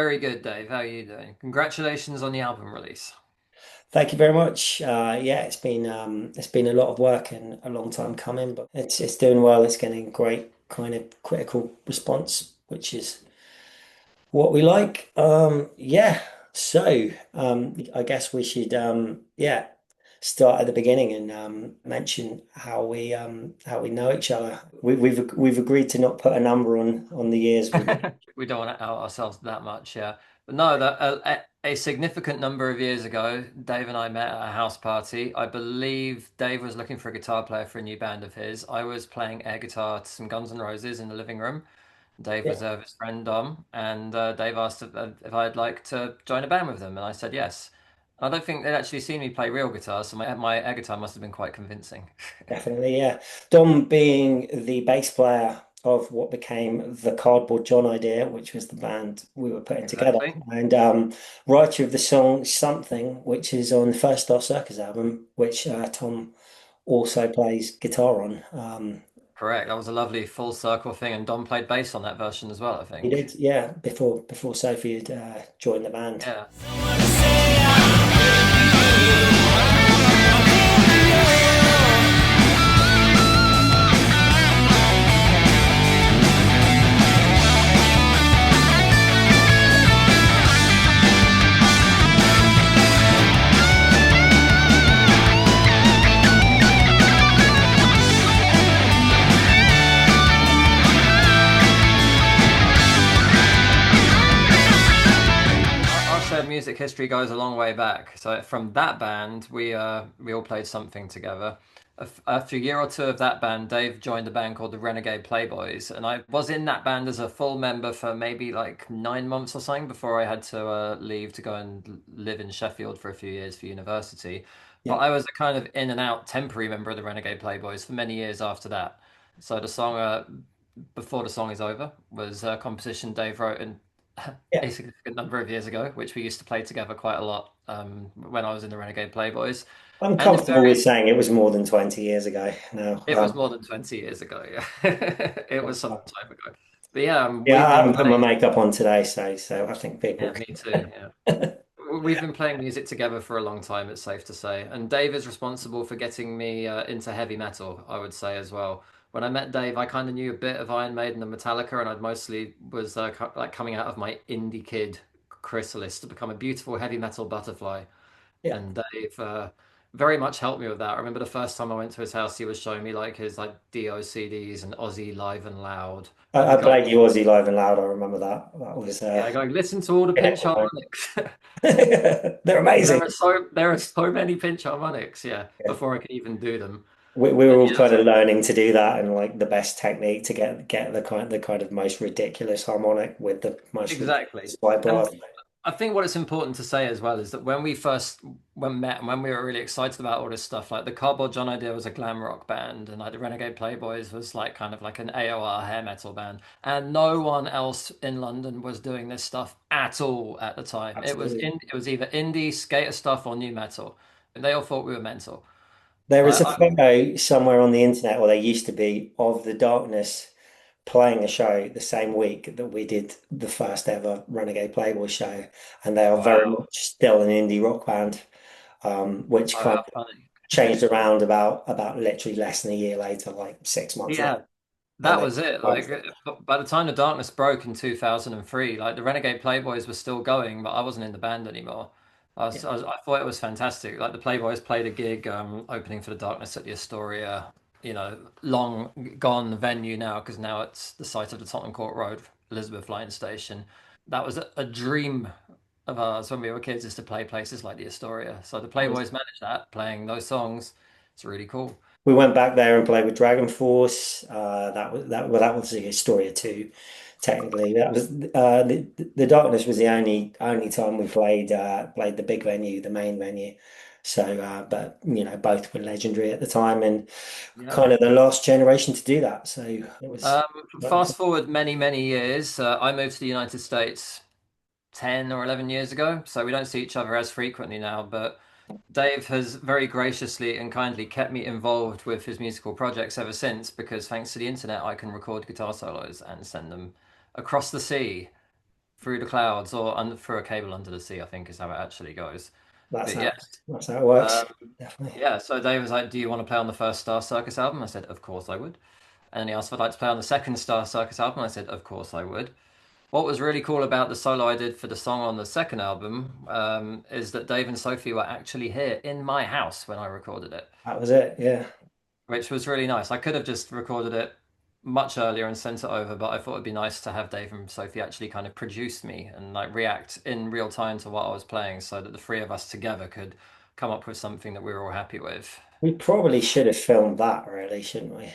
very good, Dave. How are you doing? Congratulations on the album release. Thank you very much. Yeah, it's been a lot of work and a long time coming, but it's doing well. It's getting great kind of critical response, which is what we like. Yeah. I guess we should yeah start at the beginning and mention how we know each other. We've agreed to not put a number on the years we've. We don't want to out ourselves that much, yeah. But no, a significant number of years ago, Dave and I met at a house party. I believe Dave was looking for a guitar player for a new band of his. I was playing air guitar to some Guns N' Roses in the living room. Dave Yeah, was there with his friend Dom, and Dave asked if I'd like to join a band with them, and I said yes. I don't think they'd actually seen me play real guitar, so my air guitar must have been quite convincing. definitely. Yeah, Dom being the bass player of what became the Cardboard Jon idea, which was the band we were putting together, Exactly. and writer of the song Something, which is on the first Star Circus album, which Tom also plays guitar on. Correct. That was a lovely full circle thing, and Dom played bass on that version as well, I He think. did, yeah, before Sophie had joined the band. Yeah. Our shared music history goes a long way back. So from that band, we all played something together. After a year or two of that band, Dave joined a band called the Renegade Playboys, and I was in that band as a full member for maybe like 9 months or something before I had to leave to go and live in Sheffield for a few years for university. But Yeah. I was a kind of in and out temporary member of the Renegade Playboys for many years after that. So the song Before the Song Is Over was a composition Dave wrote in Yeah. a significant number of years ago, which we used to play together quite a lot when I was in the Renegade Playboys. I'm And it comfortable with very saying it was more than 20 years ago now. it was more than 20 years ago, yeah. It was some time ago. But yeah, Yeah, we've I been haven't put my playing, makeup on today, so I think people yeah, me too, yeah. We've been playing music together for a long time, it's safe to say. And Dave is responsible for getting me into heavy metal, I would say as well. When I met Dave, I kind of knew a bit of Iron Maiden and Metallica, and I'd mostly was like coming out of my indie kid chrysalis to become a beautiful heavy metal butterfly. yeah. And Dave very much helped me with that. I remember the first time I went to his house, he was showing me like his like Dio CDs and Ozzy Live and Loud, I and going, played you Aussie Live and Loud. I remember that. That was yeah, going, listen to all the pinch pinnacle moment. harmonics. They're amazing. There are so many pinch harmonics, yeah, Yeah. before I can even do them. We were And all yeah, kind of learning to do that and like the best technique to get the kind of most ridiculous harmonic with the most exactly. ridiculous vibrato. And I think what it's important to say as well is that when we first when met and when we were really excited about all this stuff, like the Cardboard Jon idea was a glam rock band, and like the Renegade Playboys was like kind of like an AOR hair metal band, and no one else in London was doing this stuff at all at the time. Absolutely. It was either indie skater stuff or new metal, and they all thought we were mental. There is Like a photo somewhere on the internet, or there used to be, of the Darkness playing a show the same week that we did the first ever Renegade Playboy show, and they are very wow, much still an indie rock band, which oh, kind how of funny. changed around about literally less than a year later, like 6 months later, Yeah, and that they was it. both. Like by the time the darkness broke in 2003, like the Renegade Playboys were still going, but I wasn't in the band anymore. Yeah, I thought it was fantastic. Like the Playboys played a gig opening for the Darkness at the Astoria, long gone venue now because now it's the site of the Tottenham Court Road Elizabeth Line station. That was a dream of ours when we were kids is to play places like the Astoria. So the that was. Playboys managed that, playing those songs. It's really cool. We went back there and played with Dragonforce. That was that. Well, that was the Astoria too. Technically, that was the Darkness was the only time we played the big venue, the main venue. So, but both were legendary at the time and Yeah. kind of the last generation to do that. So it was. Um, Fast forward many, many years. I moved to the United States 10 or 11 years ago, so we don't see each other as frequently now. But Dave has very graciously and kindly kept me involved with his musical projects ever since because thanks to the internet, I can record guitar solos and send them across the sea. through the clouds or through a cable under the sea, I think is how it actually goes. That's But how yes, that's how it works. um, Definitely. yeah. So Dave was like, "Do you want to play on the first Star Circus album?" I said, "Of course I would." And then he asked if I'd like to play on the second Star Circus album. I said, "Of course I would." What was really cool about the solo I did for the song on the second album is that Dave and Sophie were actually here in my house when I recorded it, That was it. Yeah. which was really nice. I could have just recorded it much earlier and sent it over, but I thought it'd be nice to have Dave and Sophie actually kind of produce me and like react in real time to what I was playing so that the three of us together could come up with something that we were all happy with. We probably should have filmed that, really, shouldn't we?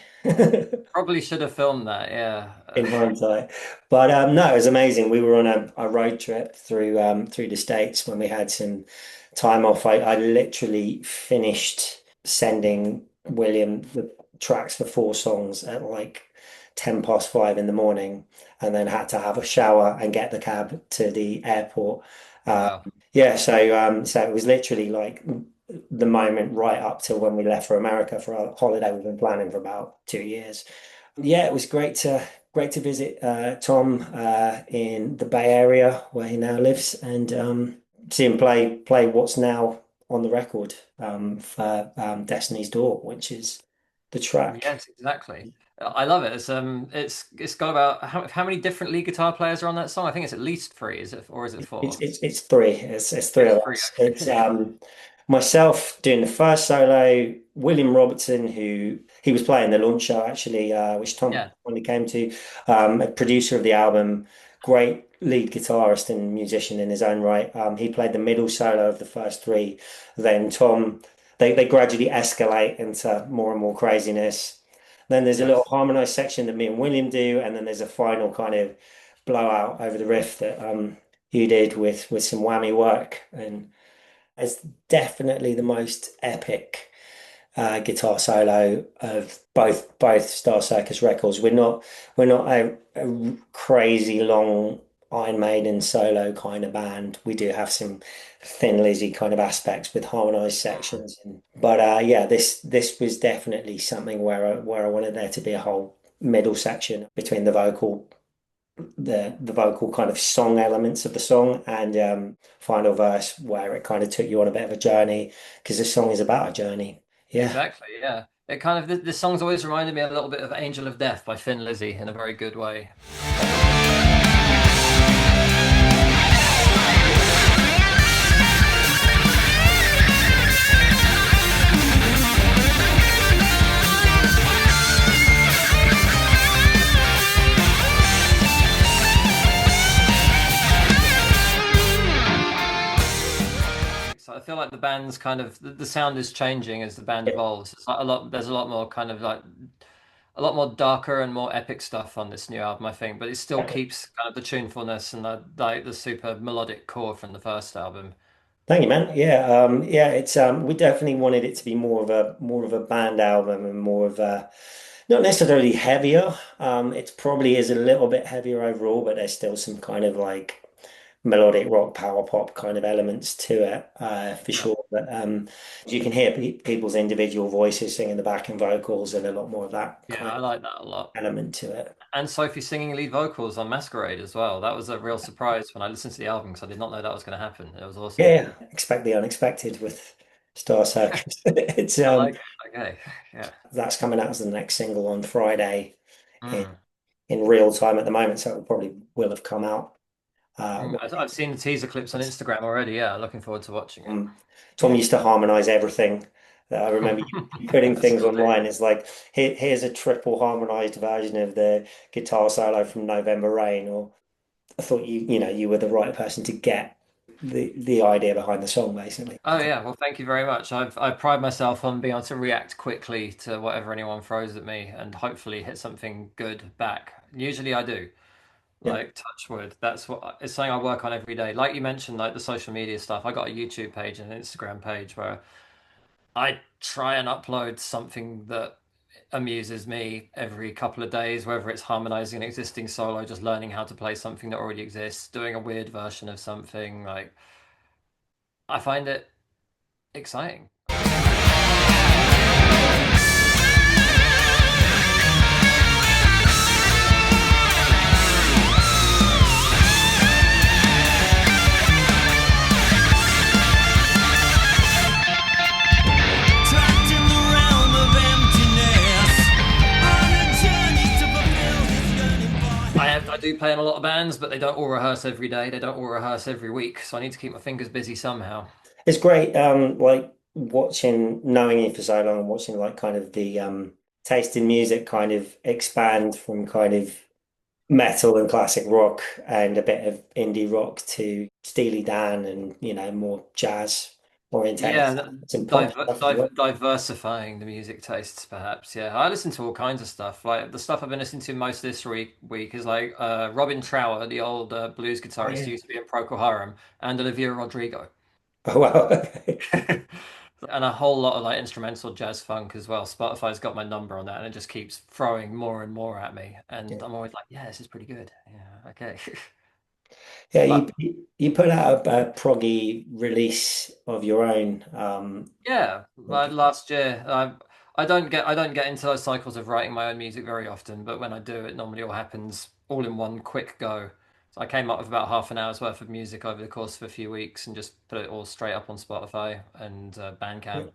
Probably should have filmed that, yeah. In hindsight. But no, it was amazing. We were on a road trip through the States when we had some time off. I literally finished sending William the tracks for 4 songs at like 10 past 5 in the morning, and then had to have a shower and get the cab to the airport. Uh, Wow. yeah, so it was literally like the moment right up till when we left for America for our holiday we've been planning for about 2 years. Yeah, it was great to visit Tom in the Bay Area where he now lives, and see him play what's now on the record for Destiny's Door, which is the track. Yes, exactly. I love it. It's got about how many different lead guitar players are on that song? I think it's at least three, is it, or is it It's four? it's it's three. It's three It's of three. us. It's Okay. myself doing the first solo, William Robertson, who he was playing the launch show actually, which Tom Yeah. only came to, a producer of the album, great lead guitarist and musician in his own right. He played the middle solo of the first three. Then Tom, they gradually escalate into more and more craziness. Then there's a little Yes. harmonized section that me and William do, and then there's a final kind of blowout over the riff that you did with some whammy work, and it's definitely the most epic guitar solo of both Star Circus records. We're not a crazy long Iron Maiden solo kind of band. We do have some Thin Lizzy kind of aspects with harmonized Mm. sections, but yeah, this was definitely something where I wanted there to be a whole middle section between the vocal kind of song elements of the song and final verse where it kind of took you on a bit of a journey because this song is about a journey. Yeah. Exactly. Yeah. It kind of this song's always reminded me a little bit of "Angel of Death" by Thin Lizzy in a very good way. So I feel like the band's kind of the sound is changing as the band evolves. It's like a lot. There's a lot more kind of like a lot more darker and more epic stuff on this new album, I think. But it still keeps kind of the tunefulness and the super melodic core from the first album. Thank you, man. Yeah, yeah, it's we definitely wanted it to be more of a band album and more of a not necessarily heavier. It probably is a little bit heavier overall, but there's still some kind of like melodic rock power pop kind of elements to it, for Yeah. sure. But you can hear people's individual voices singing the backing vocals and a lot more of that Yeah, kind I of like that a lot. element to it. And Sophie singing lead vocals on Masquerade as well. That was a real surprise when I listened to the album because I did not know that was going to happen. It was awesome. Yeah, expect the unexpected with Star Circus. It's I like it. Okay. Yeah. that's coming out as the next single on Friday in Mm. in real time at the moment, so it probably will have come out. Mm. I've seen the teaser clips on Instagram already. Yeah, looking forward to watching it. Um, Tom used to harmonize everything. I remember you putting I things still do. online. It's like here's a triple harmonized version of the guitar solo from November Rain. Or I thought you were the right person to get the idea behind the song, basically. Oh yeah, well thank you very much. I pride myself on being able to react quickly to whatever anyone throws at me and hopefully hit something good back. Usually I do. Yeah. Like touch wood. That's what it's something I work on every day. Like you mentioned, like the social media stuff. I got a YouTube page and an Instagram page where I try and upload something that amuses me every couple of days, whether it's harmonizing an existing solo, just learning how to play something that already exists, doing a weird version of something. Like I find it exciting. do play in a lot of bands, but they don't all rehearse every day. They don't all rehearse every week. So I need to keep my fingers busy somehow. It's great, like watching, knowing you for so long and watching like kind of the taste in music kind of expand from kind of metal and classic rock and a bit of indie rock to Steely Dan and more jazz orientated Yeah, stuff. Some pop stuff as well. diversifying the music tastes, perhaps. Yeah, I listen to all kinds of stuff. Like the stuff I've been listening to most this week is like Robin Trower, the old blues Oh guitarist who yeah. used to be in Procol Harum, and Olivia Rodrigo, Oh wow. Okay. and a whole lot of like instrumental jazz funk as well. Spotify's got my number on that, and it just keeps throwing more and more at me, and Yeah. I'm always like, yeah, this is pretty good. Yeah, okay. Yeah, But you put out a proggy release of your own. yeah, like last year, I don't get into those cycles of writing my own music very often, but when I do, it normally all happens all in one quick go. So I came up with about half an hour's worth of music over the course of a few weeks and just put it all straight up on Spotify and Bandcamp.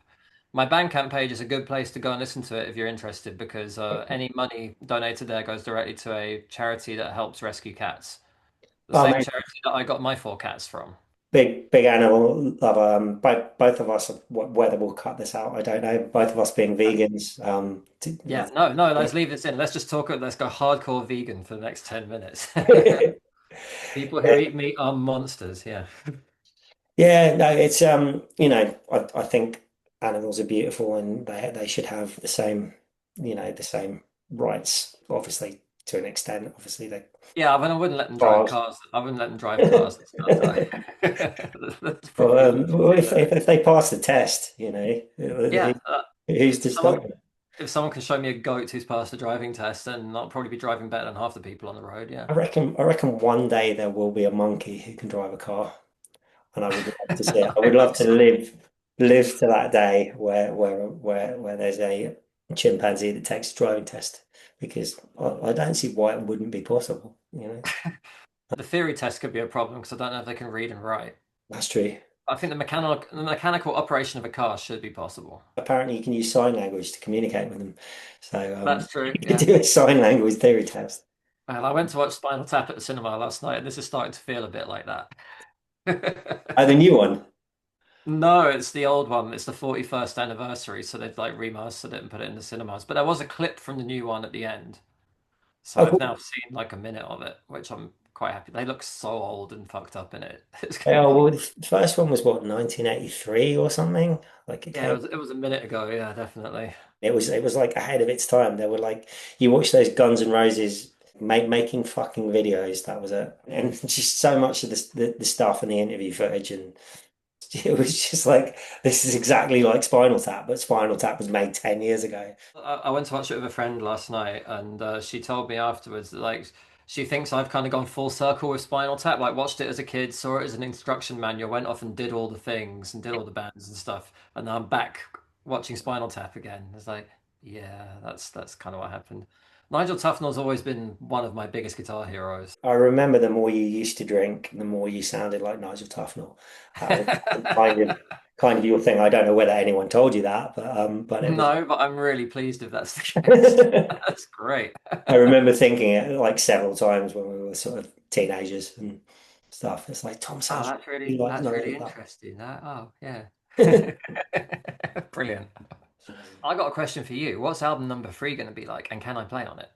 My Bandcamp page is a good place to go and listen to it if you're interested, because any money donated there goes directly to a charity that helps rescue cats. The Oh same man, charity that I got my four cats from. big animal lover. Both of us, whether we'll cut this out, I don't know. Both of us being vegans. Yeah, no, no, let's leave this in. Let's just talk. Let's go hardcore vegan for the next 10 minutes. People who Yeah, eat meat are monsters. Yeah. yeah, no, it's I think animals are beautiful and they should have the same, the same rights, obviously to an extent. Obviously they Yeah, I mean, I wouldn't let them drive cars. cars. I wouldn't let them drive cars and stuff. That's Well, probably the well, yeah. if they pass the test, Yeah, who's to stop someone them? if someone can show me a goat who's passed the driving test, then I'll probably be driving better than half the people on the road. Yeah. I reckon one day there will be a monkey who can drive a car, and I would love to see it. I I would love hope to so. live to that day where there's a chimpanzee that takes a driving test, because I don't see why it wouldn't be possible. The theory test could be a problem because I don't know if they can read and write. That's true. I think the mechanical operation of a car should be possible. Apparently, you can use sign language to communicate with them. So That's true. you could Yeah. do a sign language theory test. Well, I went to watch Spinal Tap at the cinema last night, and this is starting to feel a bit like that. Oh, the new one. No, it's the old one. It's the 41st anniversary, so they've like remastered it and put it in the cinemas. But there was a clip from the new one at the end, so Oh, I've cool. now seen like a minute of it, which I'm quite happy. They look so old and fucked up in it. It's Oh, well, completely. the first one was what, 1983 or something? Like it Yeah, came. it was a minute ago. Yeah, definitely. It was like ahead of its time. They were like, you watch those Guns N' Roses making fucking videos. That was it, and just so much of the stuff and the interview footage, and it was just like, this is exactly like Spinal Tap, but Spinal Tap was made 10 years ago. I went to watch it with a friend last night, and she told me afterwards that like she thinks I've kind of gone full circle with Spinal Tap. Like watched it as a kid, saw it as an instruction manual, went off and did all the things and did all the bands and stuff, and now I'm back watching Spinal Tap again. It's like, yeah, that's kind of what happened. Nigel Tufnell's always been one of my biggest guitar heroes. I remember the more you used to drink, the more you sounded like Nigel Tufnell. That was kind of your thing. I don't know whether anyone told you that, but it was. No, but I'm really pleased if that's the case. That's great. I remember thinking it like several times when we were sort of teenagers and stuff. It's like Tom Oh, sounds really like that's Nigel really Tufnell. interesting. That oh yeah. Brilliant. I got a question for you. What's album number three going to be like, and can I play on it?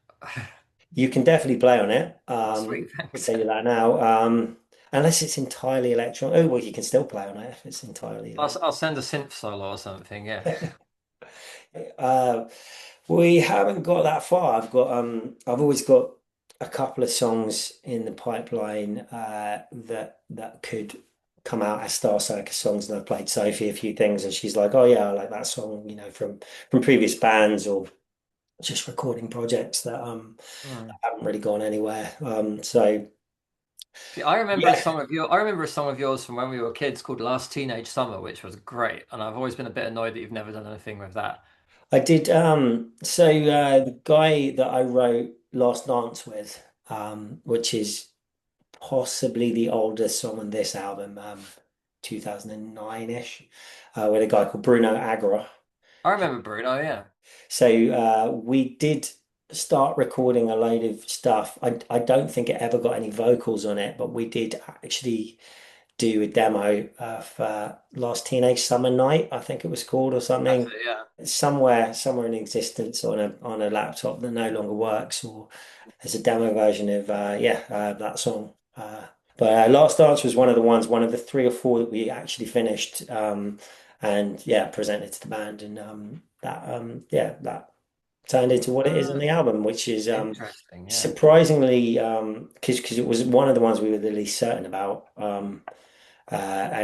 You can definitely play on it. Sweet, I'll thanks. tell you that now. Unless it's entirely electronic. Oh, well, you can still play on it if it's entirely I'll send a synth solo or something. Yeah. electronic. We haven't got that far. I've always got a couple of songs in the pipeline that could come out as Star Circus songs, and I've played Sophie a few things, and she's like, "Oh yeah, I like that song," from previous bands or just recording projects Hmm. that haven't really gone anywhere. So See, I remember a yeah, song of your. I remember a song of yours from when we were kids called "Last Teenage Summer," which was great, and I've always been a bit annoyed that you've never done anything with that. I did. The guy that I wrote Last Dance with, which is possibly the oldest song on this album, 2009-ish, with a guy called Bruno Agra. I remember Bruno. Yeah. So we did start recording a load of stuff. I don't think it ever got any vocals on it, but we did actually do a demo of Last Teenage Summer Night, I think it was called, or That's something. it, yeah. Somewhere in existence on a laptop that no longer works, or there's a demo version of that song. But Last Dance was one of the three or four that we actually finished, and yeah, presented to the band, and that turned into what it is on Ah, the album, which is interesting. Yeah. surprisingly because it was one of the ones we were the least certain about. And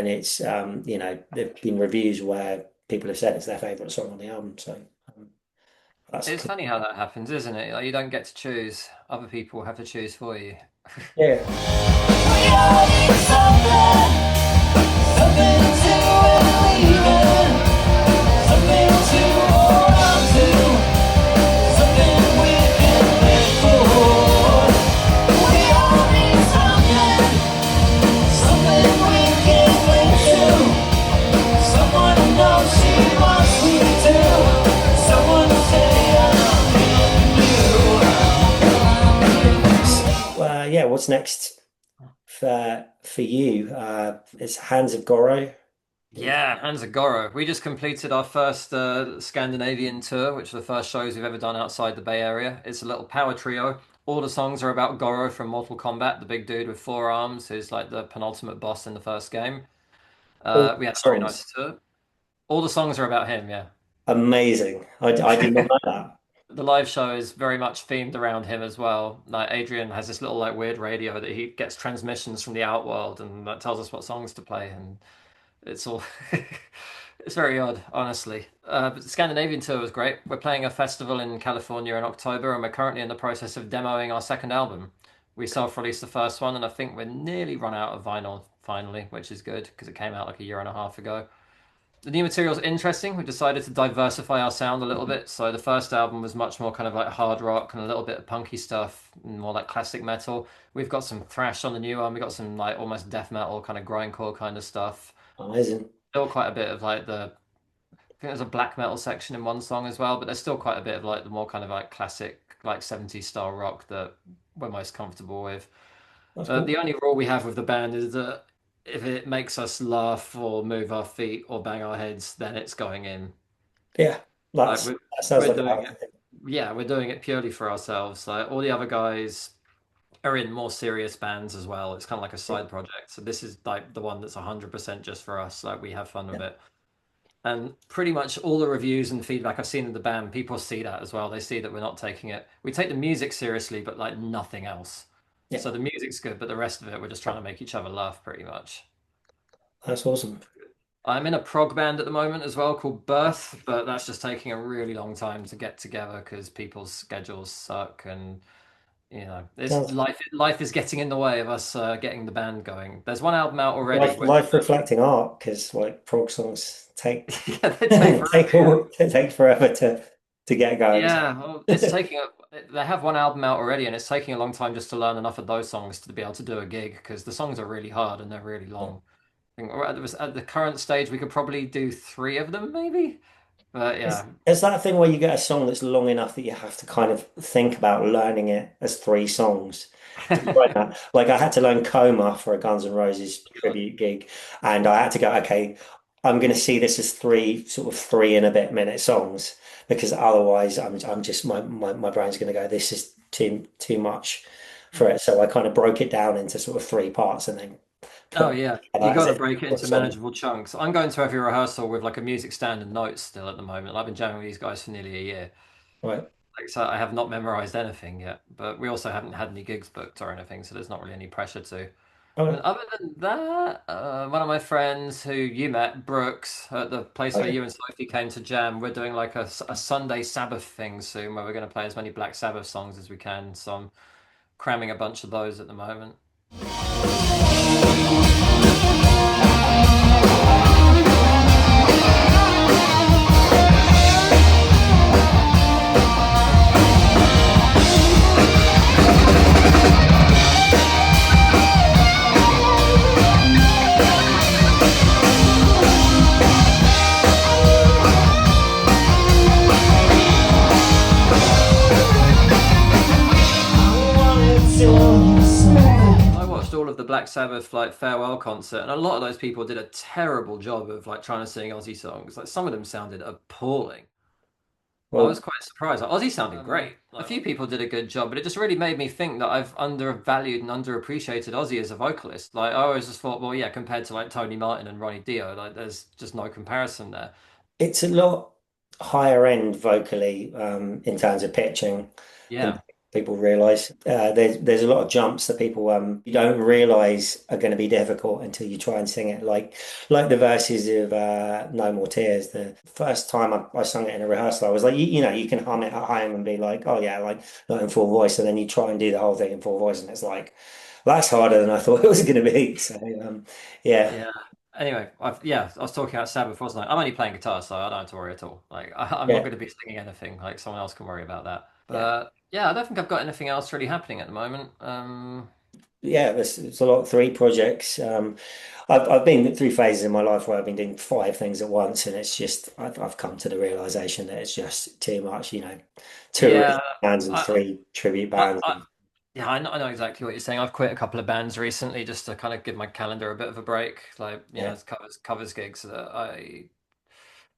it's there've been reviews where people have said it's their favorite song on the album, so um, that's It's cool. funny how that happens, isn't it? Like, you don't get to choose. Other people have to choose for you. Yeah, We all need something, something to believe in, something to hold on to, something we can live for. We all need something, something we can cling to, someone who knows she wants me to, someone to say I'm yeah. What's next for you? It's Hands of Goro. Yeah, Hands of Goro. We just completed our first Scandinavian tour, which are the first shows we've ever done outside the Bay Area. It's a little power trio. All the songs are about Goro from Mortal Kombat, the big dude with four arms, who's like the penultimate boss in the first game. All We had a very nice songs, tour. All the songs are about him, yeah. amazing. I did not know that. The live show is very much themed around him as well. Like Adrian has this little like weird radio that he gets transmissions from the outworld and that tells us what songs to play, and it's all it's very odd, honestly. But the Scandinavian tour was great. We're playing a festival in California in October, and we're currently in the process of demoing our second album. We self-released the first one, and I think we're nearly run out of vinyl finally, which is good because it came out like a year and a half ago. The new material is interesting. We decided to diversify our sound a little bit. So the first album was much more kind of like hard rock and a little bit of punky stuff, and more like classic metal. We've got some thrash on the new one. We got some like almost death metal kind of grindcore kind of stuff. Amazing. Still quite a bit of like I think there's a black metal section in one song as well, but there's still quite a bit of like the more kind of like classic like 70s style rock that we're most comfortable with. That's cool. The only rule we have with the band is that if it makes us laugh or move our feet or bang our heads, then it's going in. Yeah, Like that sounds we're like a doing healthy it, thing. yeah, we're doing it purely for ourselves. Like all the other guys are in more serious bands as well. It's kind of like a Yeah, side project. So this is like the one that's 100% just for us. Like we have fun yeah, with it. And pretty much all the reviews and feedback I've seen in the band, people see that as well. They see that we're not taking it. We take the music seriously, but like nothing else. yeah. So the music's good, but the rest of it, we're just trying to make each other laugh pretty much. That's awesome. I'm in a prog band at the moment as well called Birth, but that's just taking a really long time to get together because people's schedules suck, and it's Sounds life is getting in the way of us getting the band going. There's one album out already, which life reflecting art because like prog songs take yeah, they take forever. Yeah. they take forever to get going. Yeah, well, it's taking they have one album out already, and it's taking a long time just to learn enough of those songs to be able to do a gig because the songs are really hard and they're really long. I think we're at the current stage, we could probably do three of them, maybe. But It's, yeah, it's that thing where you get a song that's long enough that you have to kind of think about learning it as three songs. Did you find that? Like I had to learn Coma for a Guns N' Roses tribute gig, and I had to go, okay, I'm going to see this as three sort of 3 and a bit minute songs because otherwise I'm just my brain's going to go, this is too much for it. So I kind of broke it down into sort of three parts and then oh put yeah, that you as got to if break it for a into song. manageable chunks. I'm going to every rehearsal with like a music stand and notes still at the moment. I've been jamming with these guys for nearly a year. Right. Like, so I have not memorized anything yet, but we also haven't had any gigs booked or anything, so there's not really any pressure to. And Okay. other than that, one of my friends who you met, Brooks, at the place where Okay. you and Sophie came to jam, we're doing like a Sunday Sabbath thing soon where we're going to play as many Black Sabbath songs as we can. So I'm cramming a bunch of those at the moment. Black Sabbath like farewell concert, and a lot of those people did a terrible job of like trying to sing Ozzy songs. Like some of them sounded appalling. I was Well, quite surprised. Like, Ozzy sounded great. A few people did a good job, but it just really made me think that I've undervalued and underappreciated Ozzy as a vocalist. Like I always just thought, well, yeah, compared to like Tony Martin and Ronnie Dio, like there's just no comparison there. it's a lot higher end vocally in terms of pitching than Yeah, people realize. There's a lot of jumps that people you don't realize are going to be difficult until you try and sing it. Like the verses of No More Tears. The first time I sung it in a rehearsal, I was like, you know, you can hum it at home and be like, oh yeah, like not in full voice, and then you try and do the whole thing in full voice, and it's like that's harder than I thought it was going to be. So yeah, yeah. Anyway, I was talking about Sabbath, wasn't I? I'm only playing guitar, so I don't have to worry at all. Like I'm not yeah, going to be singing anything. Like someone else can worry about that. yeah. But yeah, I don't think I've got anything else really happening at the moment. Yeah, there's a lot, three projects. I've been through phases in my life where I've been doing five things at once, and it's just I've come to the realization that it's just too much, you know, two Yeah, original bands and I, three tribute I, bands. I, yeah, I know exactly what you're saying. I've quit a couple of bands recently just to kind of give my calendar a bit of a break. Like, Yeah, it's covers gigs that I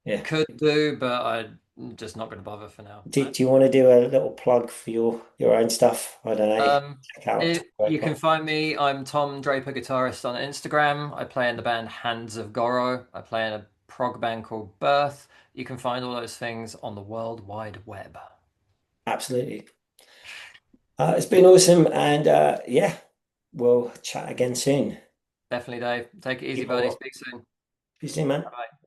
yeah. could do, but I'm just not going to bother for now. Do you want to do a little plug for your own stuff? I don't know. Um, Check out Tom you can Draper. find me. I'm Tom Draper, guitarist on Instagram. I play in the band Hands of Goro. I play in a prog band called Birth. You can find all those things on the World Wide Web. Absolutely. It's been awesome, and yeah, we'll chat again soon. Definitely, Dave. Take it easy, Keep on buddy. rocking. Speak soon. See you soon, man. Bye.